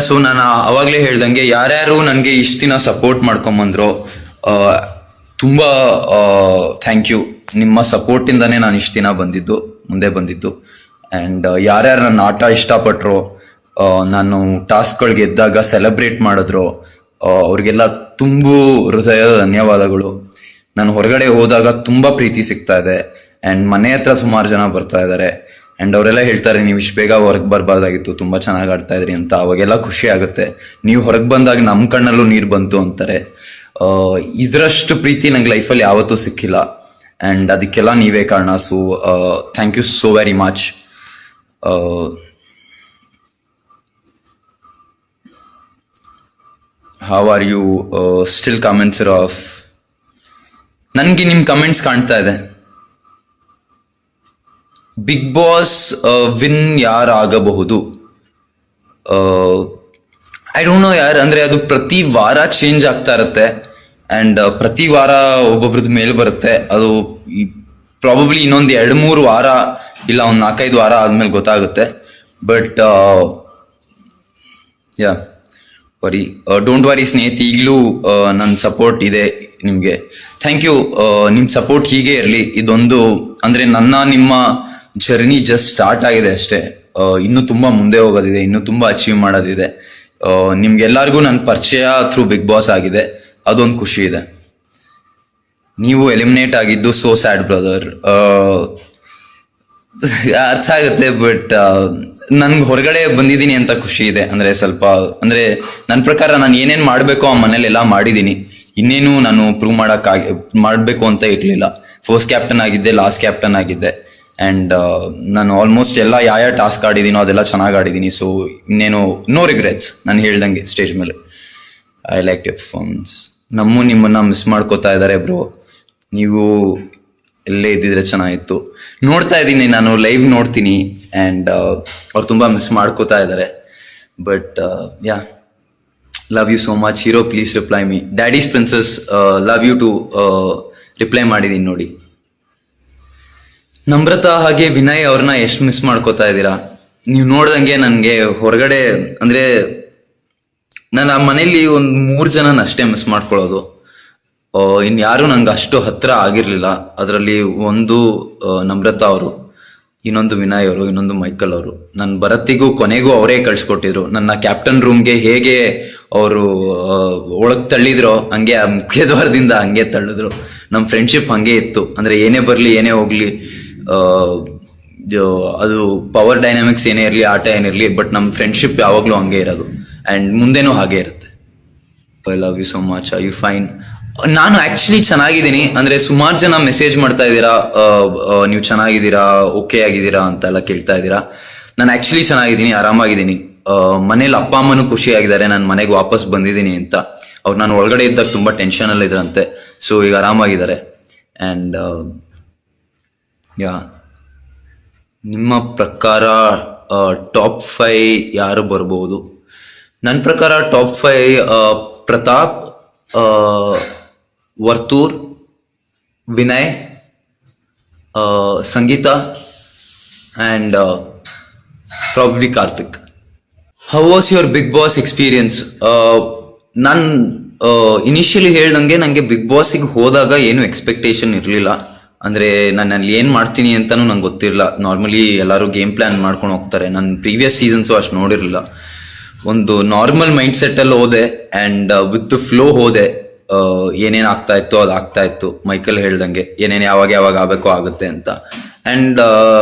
So ನಾನು ಅವಾಗಲೇ ಹೇಳ್ದಂಗೆ ಯಾರ್ಯಾರು ನನಗೆ ಇಷ್ಟು ದಿನ ಸಪೋರ್ಟ್ ಮಾಡ್ಕೊಂಬಂದ್ರು ತುಂಬ ಥ್ಯಾಂಕ್ ಯು. ನಿಮ್ಮ ಸಪೋರ್ಟಿಂದಾನೇ ನಾನು ಇಷ್ಟು ದಿನ ಮುಂದೆ ಬಂದಿದ್ದು. ಆ್ಯಂಡ್ ಯಾರ್ಯಾರು ನನ್ನ ಆಟ ಇಷ್ಟಪಟ್ಟರು, ನಾನು ಟಾಸ್ಕ್ಗಳು ಗೆದ್ದಾಗ ಸೆಲೆಬ್ರೇಟ್ ಮಾಡಿದ್ರು, ಅವ್ರಿಗೆಲ್ಲ ತುಂಬು ಹೃದಯದ ಧನ್ಯವಾದಗಳು. ನಾನು ಹೊರಗಡೆ ಹೋದಾಗ ತುಂಬ ಪ್ರೀತಿ ಸಿಗ್ತಾ ಇದೆ. ಆ್ಯಂಡ್ ಮನೆ ಹತ್ರ ಸುಮಾರು ಜನ ಬರ್ತಾ ಇದ್ದಾರೆ. ಆ್ಯಂಡ್ ಅವರೆಲ್ಲ ಹೇಳ್ತಾರೆ ನೀವು ಇಷ್ಟು ಬೇಗ ಹೊರಗೆ ಬರಬಾರ್ದಾಗಿತ್ತು, ತುಂಬ ಚೆನ್ನಾಗಿ ಆಡ್ತಾ ಇದ್ರಿ ಅಂತ. ಅವಾಗೆಲ್ಲ ಖುಷಿ ಆಗುತ್ತೆ. ನೀವು ಹೊರಗೆ ಬಂದಾಗ ನಮ್ಮ ಕಣ್ಣಲ್ಲೂ ನೀರು ಬಂತು ಅಂತಾರೆ. ಇದರಷ್ಟು ಪ್ರೀತಿ ನಂಗೆ ಲೈಫಲ್ಲಿ ಯಾವತ್ತೂ ಸಿಕ್ಕಿಲ್ಲ. ಆ್ಯಂಡ್ ಅದಕ್ಕೆಲ್ಲ ನೀವೇ ಕಾರಣ. So thank you so very much. How are you still comments off. ನನಗೆ ನಿಮ್ಮ ಕಮೆಂಟ್ಸ್ ಕಾಣ್ತಾ ಇದೆ. ಬಿಗ್ ಬಾಸ್ ವಿನ್ ಯಾರಾಗಬಹುದು? ಐ ಡೋಂಟ್ ನೋ ಯಾರು. ಅಂದರೆ ಅದು ಪ್ರತಿ ವಾರ ಚೇಂಜ್ ಆಗ್ತಾ ಇರುತ್ತೆ. ಆ್ಯಂಡ್ ಪ್ರತಿ ವಾರ ಒಬ್ಬೊಬ್ರದ್ದು ಮೇಲೆ ಬರುತ್ತೆ. ಅದು ಪ್ರಾಬಬ್ಲಿ ಇನ್ನೊಂದು 2-3 ವಾರ ಇಲ್ಲ ಒಂದು 4-5 ವಾರ ಆದಮೇಲೆ ಗೊತ್ತಾಗುತ್ತೆ. ಬಟ್ ಡೋಂಟ್ ವರಿ ಸ್ನೇಹಿತ, ಈಗಲೂ ನನ್ನ ಸಪೋರ್ಟ್ ಇದೆ ನಿಮಗೆ. Thank you. ನಿಮ್ಮ ಸಪೋರ್ಟ್ ಹೀಗೆ ಇರಲಿ. ಇದೊಂದು ಅಂದರೆ ನಿಮ್ಮ ಜರ್ನಿ ಜಸ್ಟ್ ಸ್ಟಾರ್ಟ್ ಆಗಿದೆ ಅಷ್ಟೇ. ಇನ್ನೂ ತುಂಬ ಮುಂದೆ ಹೋಗೋದಿದೆ, ಇನ್ನೂ ತುಂಬ ಅಚೀವ್ ಮಾಡೋದಿದೆ. ನಿಮ್ಗೆಲ್ಲರಿಗೂ ನನ್ನ ಪರಿಚಯ ಥ್ರೂ ಬಿಗ್ ಬಾಸ್ ಆಗಿದೆ, ಅದೊಂದು ಖುಷಿ ಇದೆ. ನೀವು ಎಲಿಮಿನೇಟ್ ಆಗಿದ್ದು ಸೋ ಸ್ಯಾಡ್ ಬ್ರದರ್. ಅರ್ಥ ಆಗುತ್ತೆ. ಬಟ್ ನನ್ಗೆ ಹೊರಗಡೆ ಬಂದಿದ್ದೀನಿ ಅಂತ ಖುಷಿ ಇದೆ. ಅಂದರೆ ಸ್ವಲ್ಪ ಅಂದರೆ ನನ್ನ ಪ್ರಕಾರ ನಾನು ಏನೇನು ಮಾಡಬೇಕೋ ಆ ಮನೇಲೆಲ್ಲ ಮಾಡಿದ್ದೀನಿ. ಇನ್ನೇನು ನಾನು ಪ್ರೂವ್ ಮಾಡಬೇಕು ಅಂತ ಇರಲಿಲ್ಲ. ಫಸ್ಟ್ ಕ್ಯಾಪ್ಟನ್ ಆಗಿದ್ದೆ, ಲಾಸ್ಟ್ ಕ್ಯಾಪ್ಟನ್ ಆಗಿದ್ದೆ. ಆ್ಯಂಡ್ ನಾನು ಆಲ್ಮೋಸ್ಟ್ ಎಲ್ಲ ಯಾವ ಟಾಸ್ಕ್ ಆಡಿದ್ದೀನೋ ಅದೆಲ್ಲ ಚೆನ್ನಾಗಿ ಆಡಿದ್ದೀನಿ. ಸೊ ಇನ್ನೇನು ನೋ ರಿಗ್ರೆಟ್ಸ್. ನಾನು ಹೇಳ್ದಂಗೆ ಸ್ಟೇಜ್ ಮೇಲೆ ಐ ಲೈಕ್ ಯುವರ್ ಪರ್ಫಾರ್ಮೆನ್ಸ್. ನಿಮ್ಮನ್ನ ಮಿಸ್ ಮಾಡ್ಕೋತಾ ಇದ್ದಾರೆ ಬ್ರೋ. ನೀವು ಎಲ್ಲೇ ಇದ್ದಿದ್ರೆ ಚೆನ್ನಾಗಿತ್ತು. ನೋಡ್ತಾ ಇದ್ದೀನಿ, ನಾನು ಲೈವ್ ನೋಡ್ತೀನಿ. ಆ್ಯಂಡ್ ಅವ್ರು ತುಂಬ ಮಿಸ್ ಮಾಡ್ಕೋತಾ ಇದ್ದಾರೆ. But love you so much hero. Please reply me. Daddy's princess love you too reply ಮಾಡಿದ್ದೀನಿ ನೋಡಿ. ನಮ್ರತಾ ಹಾಗೆ ವಿನಯ್ ಅವ್ರನ್ನ ಎಷ್ಟು ಮಿಸ್ ಮಾಡ್ಕೋತಾ ಇದ್ದೀರಾ? ನೀವು ನೋಡ್ದಂಗೆ ನನಗೆ ಹೊರಗಡೆ ಅಂದರೆ ನಾನು ಆ ಮನೇಲಿ ಒಂದು 3 ಜನನ ಅಷ್ಟೇ ಮಿಸ್ ಮಾಡ್ಕೊಳ್ಳೋದು. ಇನ್ಯಾರು ನಂಗೆ ಅಷ್ಟು ಹತ್ರ ಆಗಿರಲಿಲ್ಲ. ಅದರಲ್ಲಿ ಒಂದು ನಮ್ರತಾ ಅವರು, ಇನ್ನೊಂದು ವಿನಯ್ ಅವರು, ಇನ್ನೊಂದು ಮೈಕಲ್ ಅವರು. ನನ್ನ ಭರತ್ತಿಗೂ ಕೊನೆಗೂ ಅವರೇ ಕಳ್ಸಿಕೊಟ್ಟಿದ್ರು. ನನ್ನ ಕ್ಯಾಪ್ಟನ್ ರೂಮ್ಗೆ ಹೇಗೆ ಅವರು ಒಳಗೆ ತಳ್ಳಿದ್ರೋ ಹಂಗೆ ಆ ಮುಖ್ಯದ್ವಾರದಿಂದ ಹಂಗೆ ತಳ್ಳಿದ್ರು. ನಮ್ಮ ಫ್ರೆಂಡ್ಶಿಪ್ ಹಂಗೆ ಇತ್ತು. ಅಂದರೆ ಏನೇ ಬರಲಿ ಏನೇ ಹೋಗ್ಲಿ, ಅದು ಪವರ್ ಡೈನಾಮಿಕ್ಸ್ ಏನೇ ಇರಲಿ, ಆಟ ಏನಿರಲಿ, ಬಟ್ ನಮ್ಮ ಫ್ರೆಂಡ್ಶಿಪ್ ಯಾವಾಗಲೂ ಹಂಗೆ ಇರೋದು. ಆ್ಯಂಡ್ ಮುಂದೆನೂ ಹಾಗೆ ಇರುತ್ತೆ. I love you so much. Are you fine? ನಾನು ಆ್ಯಕ್ಚುಲಿ ಚೆನ್ನಾಗಿದ್ದೀನಿ. ಅಂದರೆ ಸುಮಾರು ಜನ ಮೆಸೇಜ್ ಮಾಡ್ತಾ ಇದ್ದೀರಾ, ನೀವು ಚೆನ್ನಾಗಿದ್ದೀರಾ, ಓಕೆ ಆಗಿದ್ದೀರಾ ಅಂತೆಲ್ಲ ಕೇಳ್ತಾ ಇದ್ದೀರಾ. ನಾನು ಆ್ಯಕ್ಚುಲಿ ಚೆನ್ನಾಗಿದ್ದೀನಿ, ಆರಾಮಾಗಿದ್ದೀನಿ. ಮನೇಲಿ ಅಪ್ಪ ಅಮ್ಮನೂ ಖುಷಿಯಾಗಿದ್ದಾರೆ ನಾನು ಮನೆಗೆ ವಾಪಸ್ ಬಂದಿದ್ದೀನಿ ಅಂತ. ಅವ್ರು ನಾನು ಒಳಗಡೆ ಇದ್ದಾಗ ತುಂಬ ಟೆನ್ಷನಲ್ಲಿ ಇದ್ರಂತೆ. ಸೊ ಈಗ ಆರಾಮಾಗಿದ್ದಾರೆ. ಆ್ಯಂಡ್ ನಿಮ್ಮ ಪ್ರಕಾರ ಟಾಪ್ 5 ಯಾರು ಬರ್ಬೋದು? ನನ್ನ ಪ್ರಕಾರ top 5 Pratap, Varthur, Vinay, Sangeetha and probably Karthik. How was your Bigg Boss experience? ನಾನು ಇನಿಷಿಯಲಿ ಹೇಳ್ದಂಗೆ ನನಗೆ ಬಿಗ್ ಬಾಸಿಗೆ ಹೋದಾಗ ಏನು ಎಕ್ಸ್ಪೆಕ್ಟೇಷನ್ ಇರಲಿಲ್ಲ. ಅಂದರೆ ನಾನು ಅಲ್ಲಿ ಏನು ಮಾಡ್ತೀನಿ ಅಂತಲೂ ನಂಗೆ ಗೊತ್ತಿರಲಿಲ್ಲ. ನಾರ್ಮಲಿ ಎಲ್ಲರೂ ಗೇಮ್ ಪ್ಲ್ಯಾನ್ ಮಾಡ್ಕೊಂಡು ಹೋಗ್ತಾರೆ. ನಾನು ಪ್ರೀವಿಯಸ್ ಸೀಸನ್ಸು ಅಷ್ಟು ನೋಡಿರಲಿಲ್ಲ. ಒಂದು ನಾರ್ಮಲ್ ಮೈಂಡ್ ಸೆಟ್ಟಲ್ಲಿ ಹೋದೆ. ಆ್ಯಂಡ್ ವಿತ್ ದ ಫ್ಲೋ ಹೋದೆ. ಏನೇನು ಆಗ್ತಾ ಇತ್ತು ಅದು ಆಗ್ತಾ ಇತ್ತು. ಮೈಕಲ್ ಹೇಳ್ದಂಗೆ ಏನೇನು ಯಾವಾಗ ಆಗಬೇಕೋ ಆಗುತ್ತೆ ಅಂತ. ಆ್ಯಂಡ್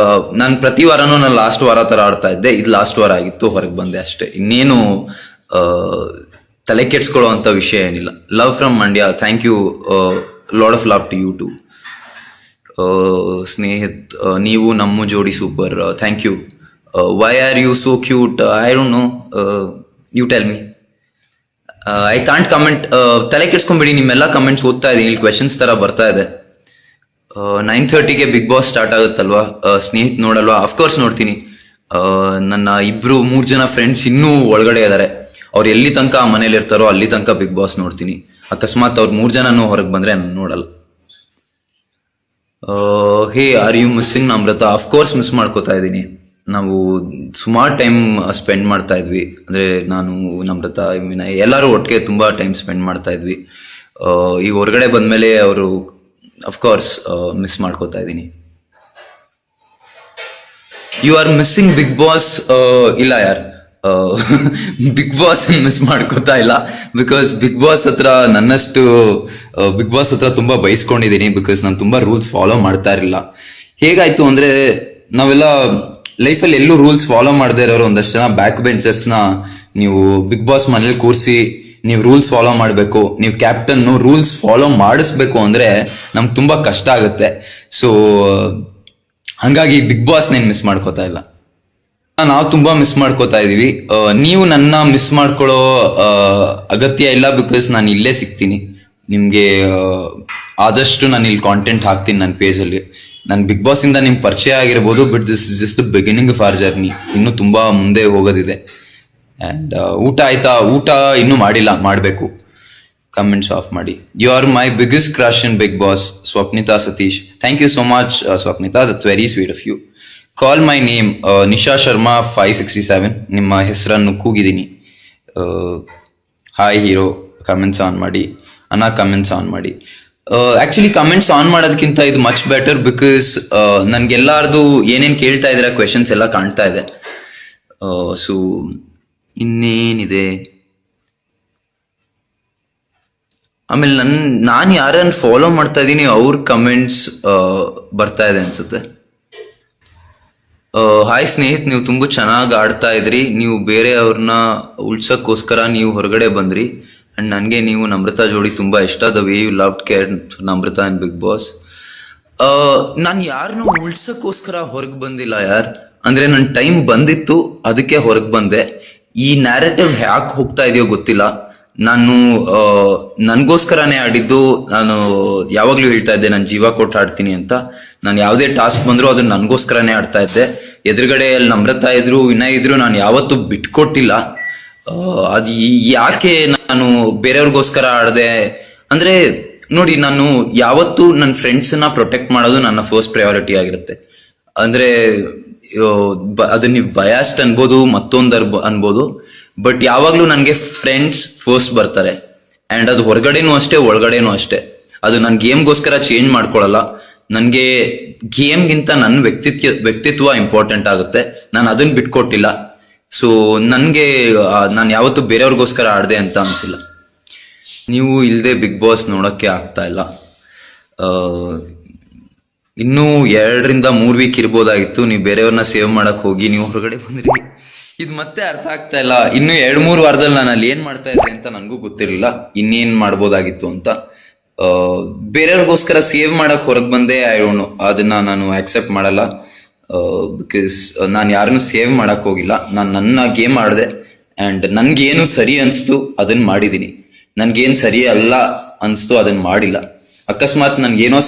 ನಾನು ಪ್ರತಿ ವಾರನೂ ನಾನು ಲಾಸ್ಟ್ ವಾರ ಥರ ಆಡ್ತಾ ಇದ್ದೆ. ಇದು ಲಾಸ್ಟ್ ವಾರ ಆಗಿತ್ತು, ಹೊರಗೆ ಬಂದೆ ಅಷ್ಟೇ. ಇನ್ನೇನು ತಲೆ ಕೆಡ್ಸ್ಕೊಳ್ಳೋ ಅಂಥ ವಿಷಯ ಏನಿಲ್ಲ. Love from Mandya. Thank you. Lots of love to you too. Snehith, ನೀವು ನಮ್ಮ ಜೋಡಿ super. Thank you. Why are you so cute? I don't know. You tell me. I can't comment. ತಲೆ ಕೆಡ್ಸ್ಕೊಂಬಿಡಿ. ನಿಮ್ಮೆಲ್ಲ ಕಮೆಂಟ್ಸ್ ಓದ್ತಾ ಇದ್ದೀನಿ. ಇಲ್ಲಿ ಕ್ವೆಶನ್ಸ್ ಥರ ಬರ್ತಾ ಇದೆ. 9:30ಗೆ ಬಿಗ್ ಬಾಸ್ ಸ್ಟಾರ್ಟ್ ಆಗುತ್ತಲ್ವಾ? ಸ್ನೇಹಿತ್ ನೋಡಲ್ವಾ? ಅಫ್ಕೋರ್ಸ್ ನೋಡ್ತೀನಿ. ನನ್ನ 2-3 ಜನ ಫ್ರೆಂಡ್ಸ್ ಇನ್ನೂ ಒಳಗಡೆ ಇದ್ದಾರೆ. ಅವ್ರು ಎಲ್ಲಿ ತನಕ ಆ ಮನೇಲಿ ಇರ್ತಾರೋ ಅಲ್ಲಿ ತನಕ ಬಿಗ್ ಬಾಸ್ ನೋಡ್ತೀನಿ. ಅಕಸ್ಮಾತ್ ಅವ್ರು 3 ಜನನೂ ಹೊರಗೆ ಬಂದರೆ ನಾನು ನೋಡಲ್ಲ. Hey, are you missing Namratha? Of course miss ಮಾಡ್ಕೋತಾ ಇದ್ದೀನಿ. ನಾವು ಸುಮಾರು ಟೈಮ್ ಸ್ಪೆಂಡ್ ಮಾಡ್ತಾ ಇದ್ವಿ. ಅಂದ್ರೆ ನಾನು, ನಮ್ರತಾ, ವಿನಯ್ ಎಲ್ಲರೂ ಒಟ್ಟಿಗೆ ತುಂಬಾ ಟೈಮ್ ಸ್ಪೆಂಡ್ ಮಾಡ್ತಾ ಇದ್ವಿ. ಈಗ ಹೊರಗಡೆ ಬಂದ್ಮೇಲೆ ಅವರು ಅಫ್ಕೋರ್ಸ್ ಮಿಸ್ ಮಾಡ್ಕೋತಾ ಇದ್ದೀನಿ. You are missing Bigg Boss? ಇಲ್ಲ ಯಾರ್, ಬಿಗ್ ಬಾಸ್ ಮಿಸ್ ಮಾಡ್ಕೋತಾ ಇಲ್ಲ. ಬಿಕಾಸ್ ಬಿಗ್ ಬಾಸ್ ಹತ್ರ ನನ್ನಷ್ಟು ಬಿಗ್ ಬಾಸ್ ಹತ್ರ ತುಂಬಾ ಬೈಸ್ಕೊಂಡಿದ್ದೀನಿ. ಬಿಕಾಸ್ ನಾನು ತುಂಬಾ ರೂಲ್ಸ್ ಫಾಲೋ ಮಾಡ್ತಾ ಇರಲಿಲ್ಲ. ಹೇಗಾಯ್ತು ಅಂದ್ರೆ, ನಾವೆಲ್ಲ ಲೈಫಲ್ಲಿ ಎಲ್ಲೂ ರೂಲ್ಸ್ ಫಾಲೋ ಮಾಡದೇ ಇರೋರು ಒಂದಷ್ಟು ಜನ ಬ್ಯಾಕ್ ಬೆಂಚರ್ಸ್ನ ನೀವು ಬಿಗ್ ಬಾಸ್ ಮನೇಲಿ ಕೂರಿಸಿ ನೀವು ರೂಲ್ಸ್ ಫಾಲೋ ಮಾಡಬೇಕು, ನೀವು ಕ್ಯಾಪ್ಟನ್ ರೂಲ್ಸ್ ಫಾಲೋ ಮಾಡಿಸ್ಬೇಕು ಅಂದ್ರೆ ನಮ್ಗೆ ತುಂಬಾ ಕಷ್ಟ ಆಗುತ್ತೆ. ಸೊ ಹಂಗಾಗಿ ಬಿಗ್ ಬಾಸ್ ನೇನು ಮಿಸ್ ಮಾಡ್ಕೋತಾ ಇಲ್ಲ. ನಾವು ತುಂಬಾ ಮಿಸ್ ಮಾಡ್ಕೋತಾ ಇದೀವಿ. ನೀವು ನನ್ನ ಮಿಸ್ ಮಾಡ್ಕೊಳ್ಳೋ ಅಗತ್ಯ ಇಲ್ಲ. ಬಿಕಾಸ್ ನಾನು ಇಲ್ಲೇ ಸಿಗ್ತೀನಿ ನಿಮ್ಗೆ. ಆದಷ್ಟು ನಾನು ಇಲ್ಲಿ ಕಾಂಟೆಂಟ್ ಹಾಕ್ತೀನಿ ನನ್ನ ಪೇಜಲ್ಲಿ. ನಾನು ಬಿಗ್ ಬಾಸ್ ಇಂದ ನಿಮ್ಗೆ ಪರಿಚಯ ಆಗಿರ್ಬೋದು, but this is just the beginning of our journey. ಇನ್ನೂ ತುಂಬಾ ಮುಂದೆ ಹೋಗೋದಿದೆ. ಅಂಡ್ ಊಟ ಆಯ್ತಾ? ಊಟ ಇನ್ನೂ ಮಾಡಿಲ್ಲ, ಮಾಡಬೇಕು. ಕಮೆಂಟ್ಸ್ ಆಫ್ ಮಾಡಿ. You are my biggest crush in Bigg Boss, Swapnitha Satish. Thank you so much Swapnitha, that's very sweet of you. Call my name Nisha Sharma 567. ನಿಮ್ಮ ಹೆಸರನ್ನು ಕೂಗಿದ್ದೀನಿ. ಹಾಯ್ ಹೀರೋ, ಕಮೆಂಟ್ಸ್ ಆನ್ ಮಾಡಿ. ಅಣ್ಣ ಕಮೆಂಟ್ಸ್ ಆನ್ ಮಾಡಿ. ಆಕ್ಚುಲಿ ಕಮೆಂಟ್ಸ್ ಆನ್ ಮಾಡೋದಕ್ಕಿಂತ ಇದು much better. Because ನನ್ಗೆಲ್ಲಾರ್ದು ಏನೇನು ಕೇಳ್ತಾ ಇದ್ದೀರಾ ಕ್ವೆಶನ್ಸ್ ಎಲ್ಲ ಕಾಣ್ತಾ ಇದೆ. ಸೊ ಇನ್ನೇನಿದೆ, ಆಮೇಲೆ ನಾನು ಯಾರನ್ನು ಫಾಲೋ ಮಾಡ್ತಾ ಇದ್ದೀನಿ ಅವ್ರ ಕಮೆಂಟ್ಸ್ ಬರ್ತಾ ಇದೆ ಅನ್ಸುತ್ತೆ. ಹಾಯ್ ಸ್ನೇಹಿತ್, ನೀವು ತುಂಬ ಚೆನ್ನಾಗಿ ಆಡ್ತಾ ಇದ್ರಿ. ನೀವು ಬೇರೆಯವ್ರನ್ನ ಉಳ್ಸಕ್ಕೋಸ್ಕರ ನೀವು ಹೊರಗಡೆ ಬಂದ್ರಿ. ಅಂಡ್ ನನಗೆ ನೀವು ನಮ್ರತಾ ಜೋಡಿ ತುಂಬಾ ಇಷ್ಟ. The way you love care Namrata and Bigg Boss. ನಾನು ಯಾರನ್ನೂ ಉಳ್ಸಕ್ಕೋಸ್ಕರ ಹೊರಗೆ ಬಂದಿಲ್ಲ ಯಾರ್. ಅಂದ್ರೆ ನನ್ನ ಟೈಮ್ ಬಂದಿತ್ತು, ಅದಕ್ಕೆ ಹೊರಗೆ ಬಂದೆ. ಈ ನ್ಯಾರೇಟಿವ್ ಯಾಕೆ ಹೋಗ್ತಾ ಇದೆಯೋ ಗೊತ್ತಿಲ್ಲ. ನಾನು ನನಗೋಸ್ಕರನೇ ಆಡಿದ್ದು. ನಾನು ಯಾವಾಗ್ಲೂ ಹೇಳ್ತಾ ಇದ್ದೆ ನಾನು ಜೀವ ಕೊಟ್ಟು ಆಡ್ತೀನಿ ಅಂತ. ನಾನು ಯಾವುದೇ ಟಾಸ್ಕ್ ಬಂದ್ರು ಅದನ್ನ ನನಗೋಸ್ಕರನೇ ಆಡ್ತಾ ಇದ್ದೆ. ಎದುರುಗಡೆ ಅಲ್ಲಿ ನಮ್ರತಾ ಇದ್ರು, ವಿನಯ್ ಇದ್ರು, ನಾನು ಯಾವತ್ತೂ ಬಿಟ್ಕೊಟ್ಟಿಲ್ಲ. ಅದು ಯಾಕೆ ನಾನು ಬೇರೆಯವ್ರಿಗೋಸ್ಕರ ಆಡದೆ ಅಂದ್ರೆ, ನೋಡಿ, ನಾನು ಯಾವತ್ತೂ ನನ್ನ ಫ್ರೆಂಡ್ಸನ್ನ ಪ್ರೊಟೆಕ್ಟ್ ಮಾಡೋದು ನನ್ನ ಫಸ್ಟ್ ಪ್ರಯಾರಿಟಿ ಆಗಿರುತ್ತೆ. ಅಂದ್ರೆ ಅದನ್ನ ನೀವು ಬಯಾಸ್ಟ್ ಅನ್ಬೋದು, ಮತ್ತೊಂದು ಅನ್ಬೋದು, ಬಟ್ ಯಾವಾಗ್ಲೂ ನನಗೆ ಫ್ರೆಂಡ್ಸ್ ಫಸ್ಟ್ ಬರ್ತಾರೆ. ಅಂಡ್ ಅದು ಹೊರಗಡೆನೂ ಅಷ್ಟೇ, ಒಳಗಡೆನೂ ಅಷ್ಟೇ. ಅದು ನನ್ನ ಗೇಮ್ಗೋಸ್ಕರ ಚೇಂಜ್ ಮಾಡ್ಕೊಳಲ್ಲ. ನನಗೆ ಗೇಮ್ಗಿಂತ ನನ್ನ ವ್ಯಕ್ತಿತ್ವ ಇಂಪಾರ್ಟೆಂಟ್ ಆಗುತ್ತೆ. ನಾನು ಅದನ್ನ ಬಿಟ್ಕೊಟ್ಟಿಲ್ಲ. ಸೊ ನನಗೆ ನಾನು ಯಾವತ್ತೂ ಬೇರೆಯವ್ರಿಗೋಸ್ಕರ ಆಡದೆ ಅಂತ ಅನ್ಸಿಲ್ಲ. ನೀವು ಇಲ್ಲದೆ ಬಿಗ್ ಬಾಸ್ ನೋಡೋಕ್ಕೆ ಆಗ್ತಾ ಇಲ್ಲ. ಇನ್ನೂ 2-3 ವೀಕ್ ಇರ್ಬೋದಾಗಿತ್ತು. ನೀವು ಬೇರೆಯವ್ರನ್ನ ಸೇವ್ ಮಾಡಕ್ ಹೋಗಿ ನೀವು ಹೊರಗಡೆ ಬಂದ್ರಿ. ಇದು ಮತ್ತೆ ಅರ್ಥ ಆಗ್ತಾ ಇಲ್ಲ. ಇನ್ನು 2-3 ವಾರದಲ್ಲಿ ನಾನು ಅಲ್ಲಿ ಏನ್ ಮಾಡ್ತಾ ಇದ್ದೆ ಅಂತ ನನಗೂ ಗೊತ್ತಿರಲಿಲ್ಲ. ಇನ್ನೇನ್ ಮಾಡ್ಬೋದಾಗಿತ್ತು ಅಂತ. ಬೇರೆಯವ್ರಿಗೋಸ್ಕರ ಸೇವ್ ಮಾಡಕ್ ಹೊರಗೆ ಬಂದೆ. ಅದನ್ನ ನಾನು ಆಕ್ಸೆಪ್ಟ್ ಮಾಡಲ್ಲ. ಬಿಕಾಸ್ ನಾನು ಯಾರನ್ನು ಸೇವ್ ಮಾಡಕ್ ಹೋಗಿಲ್ಲ. ನಾನು ನನ್ನ ಗೇಮ್ ಆಡಿದೆ. ಅಂಡ್ ನನ್ಗೇನು ಸರಿ ಅನ್ಸ್ತು ಅದನ್ನ ಮಾಡಿದೀನಿ. ನನ್ಗೇನ್ ಸರಿ ಅಲ್ಲ ಅನ್ಸ್ತು ಅದನ್ನ ಮಾಡಿಲ್ಲ. ಅಕಸ್ಮಾತ್ ನನ್ಗೇನೋ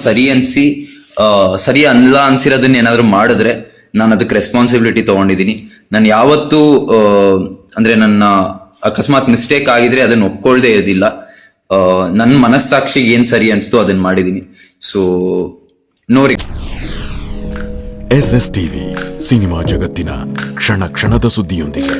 ಸರಿ ಅಲ್ಲ ಅನ್ಸಿರೋದನ್ನ ಏನಾದ್ರು ಮಾಡಿದ್ರೆ ನಾನು ಅದಕ್ಕೆ ರೆಸ್ಪಾನ್ಸಿಬಿಲಿಟಿ ತಗೊಂಡಿದ್ದೀನಿ. ನಾನು ಯಾವತ್ತೂ ಅಂದ್ರೆ ನನ್ನ ಅಕಸ್ಮಾತ್ ಮಿಸ್ಟೇಕ್ ಆಗಿದ್ರೆ ಅದನ್ನ ಒಪ್ಕೊಳ್ದೇ ಇರೋದಿಲ್ಲ. ನನ್ನ ಮನಸ್ಸಾಕ್ಷಿಗೆ ಏನ್ ಸರಿ ಅನ್ಸ್ತು ಅದನ್ನ ಮಾಡಿದೀನಿ. ಸೊ ನೋಡಿ, SS ಟಿವಿ ಸಿನಿಮಾ ಜಗತ್ತಿನ ಕ್ಷಣ ಕ್ಷಣದ ಸುದ್ದಿಯೊಂದಿಗೆ.